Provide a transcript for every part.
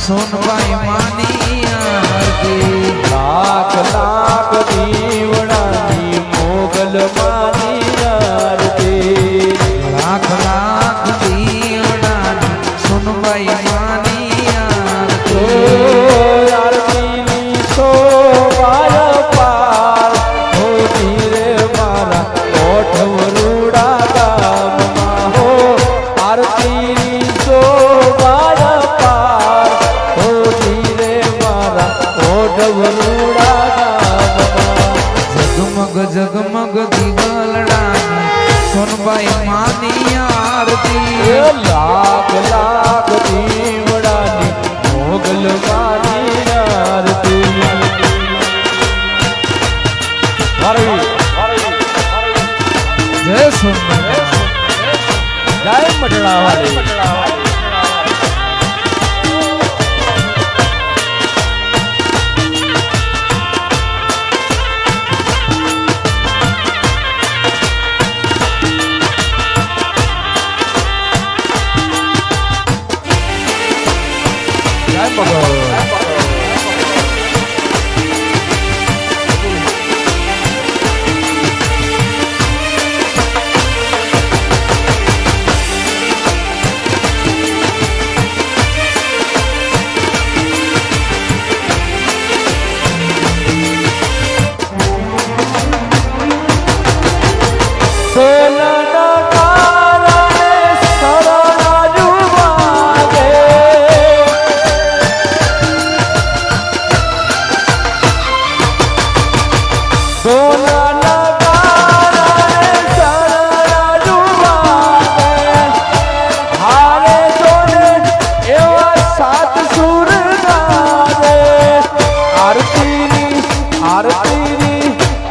સોનબાઈ માની આરતી લાખ લાખ દીવડાની મોગલ માની આરતી લાખ લાખ દીવડાની સોનબાઈ માની આરતી આરતીની શોભા પાર હો ધીરે મારા ઓઠ વરુડા ગામમાં હો આરતીની શોભા પાર હો ધીરે મારા ઓઠ વરુડા ગામમાં જગમગ જગમગ દીવલડાની સોનબાઈ માની આરતી લાખ લાખ દીવડાની મોગલ માની આરતી જય સોનબાઈ જય મઢડા વાળી જય ભગવાન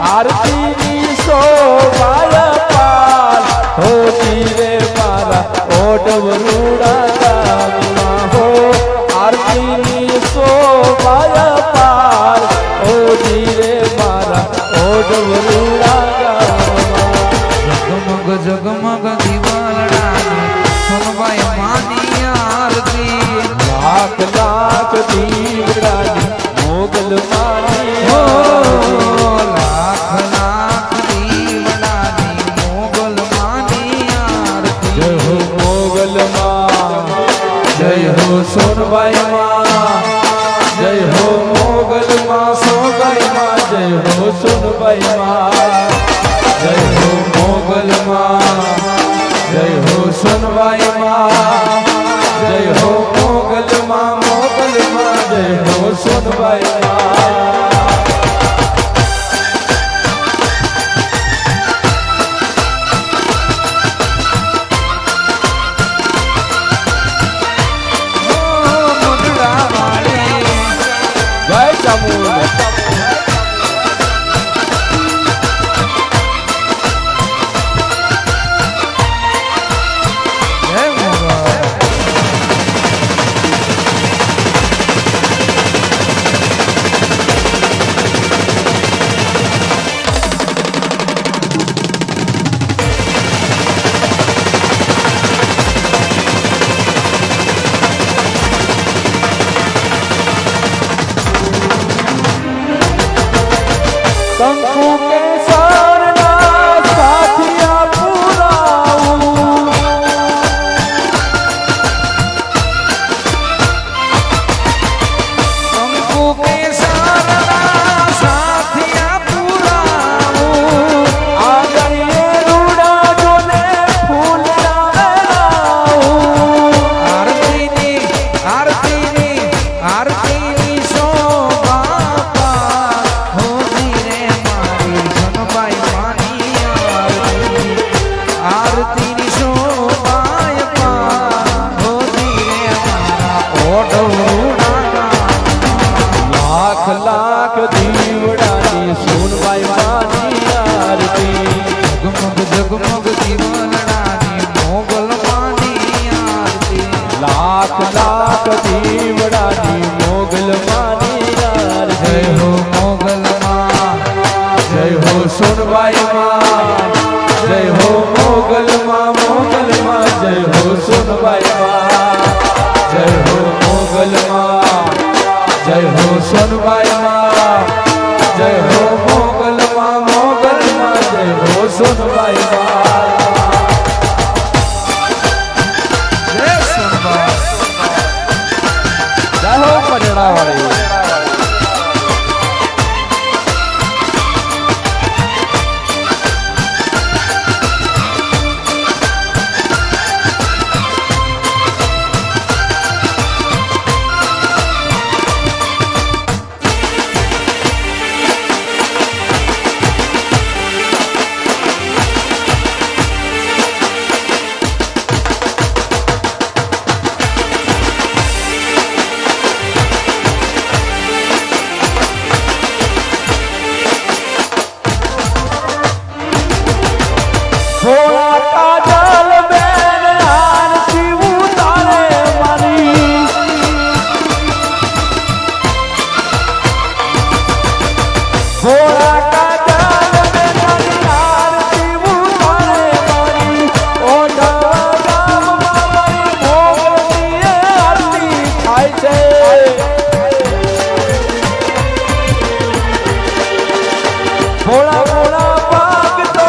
આરતીની શોભા પાર હો ધીરે મારા ઓઢ વરુડા ગામમાં હો આરતીની શોભા પાર હો ધીરે મારા ઓઢ વરુડા ગામમાં જગમગ જગમગ દીવલડાની સોનબાઈ માની આરતી લાખ લાખ દીવડાની મોગલ માની હો લાખ લાખ દીવડાની મોગલ માની આરતી જય હો મોગલ માં જય હો સોનબાઈ માં જય હો મોગલ માં સોનબાઈ માં જય હો સોનબાઈ માં જય હો મોગલ માં જય હો સોનબાઈ માં જય હો મોગલ માં જય હો સોનબાઈ માં મઢડા વાળી જય ચામુંડ જય મોગલ શંકુ કેસરના સાથિયા પુરાવું શંકુ કેસરના સાથિયા પુરાવું આંગણીએ રૂડા જોને ફૂલ લાવડાવું આરતીની આરતીની આરતીની શોભા પાર હો ધીરે મારી સોનબાઈ માની આરતી આરતીની શોભા પાર હો ધીરે મારા ઓઢવડા લાખ લાખ દીવડાની સોનબાઈ માની આરતી જગમગ જગમગ દીવલડાની મોગલ માની આરતી લાખ લાખ દીવડાની મોગલ માની આરતી જય હો મોગલ માં જય હો સોનબાઈ માં જય હો મોગલ માં જય હો સોનબાઈ માં જય હો મોગલ માં રેડાવાળી થોડા કાજલ બેન આરતી ઉતારે મારી થોડા કાજલ બેન આરતી ઉતારે મારી ઓઢા ગામમાં મારી મોગલની આરતી થાય છે થોડા થોડા પાક તો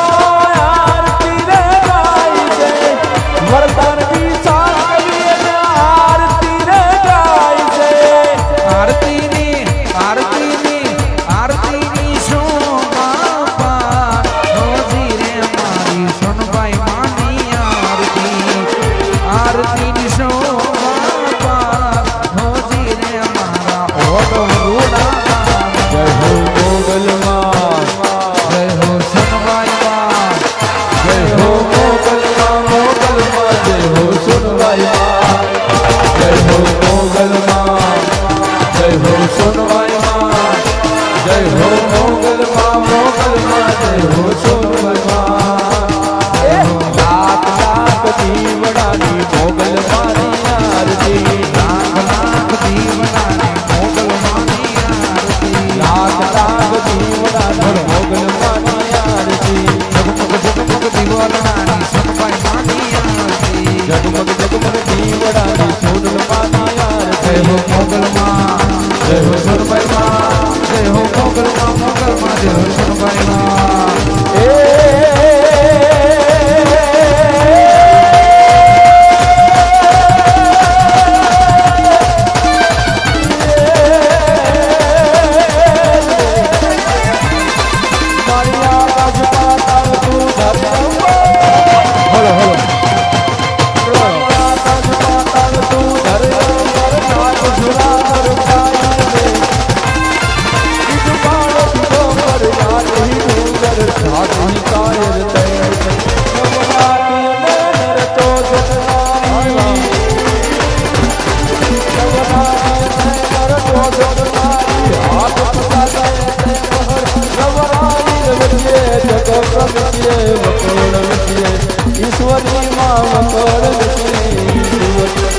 ઈશ્વરની માં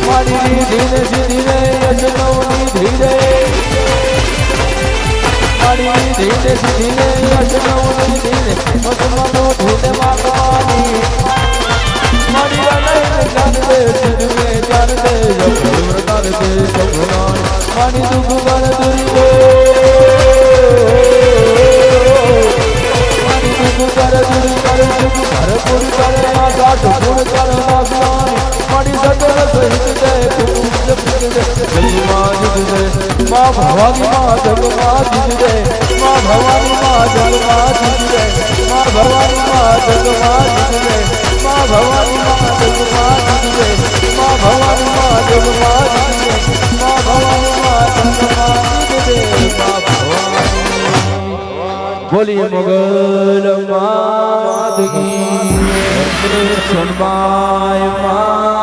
મારી ધીરે ધીરે યજ્ઞોની ધીરે મારી ધીરે ધીરે યજ્ઞોની ધીરે મતમનો ધૂને માગવાની મારી અનૈન જાનતે સિદ્ધે જાનતે યજ્ઞ તારતે સભુનાન મારી દુઃખ ગણ દુરી દે મારી દુઃખ ગણ દુરી કરે સુખ ભરપૂર કરે આશા ઢોળ કર નાગવાની મારી સતર સહિત દે પૂજ પૂજ દે જગમાં જીત દે માં ભવાની માં જગમાં જીત દે માં ભવાની માં જગમાં જીત દે માં ભવાની માં જગમાં જીત દે માં ભવાની માં જગમાં જીત દે માં ભવાની માં જગમાં જીત દે માં ભવાની માં જગમાં જીત દે માં ભવાની બોલીએ મોગલ માત કી સોનબાઈ માં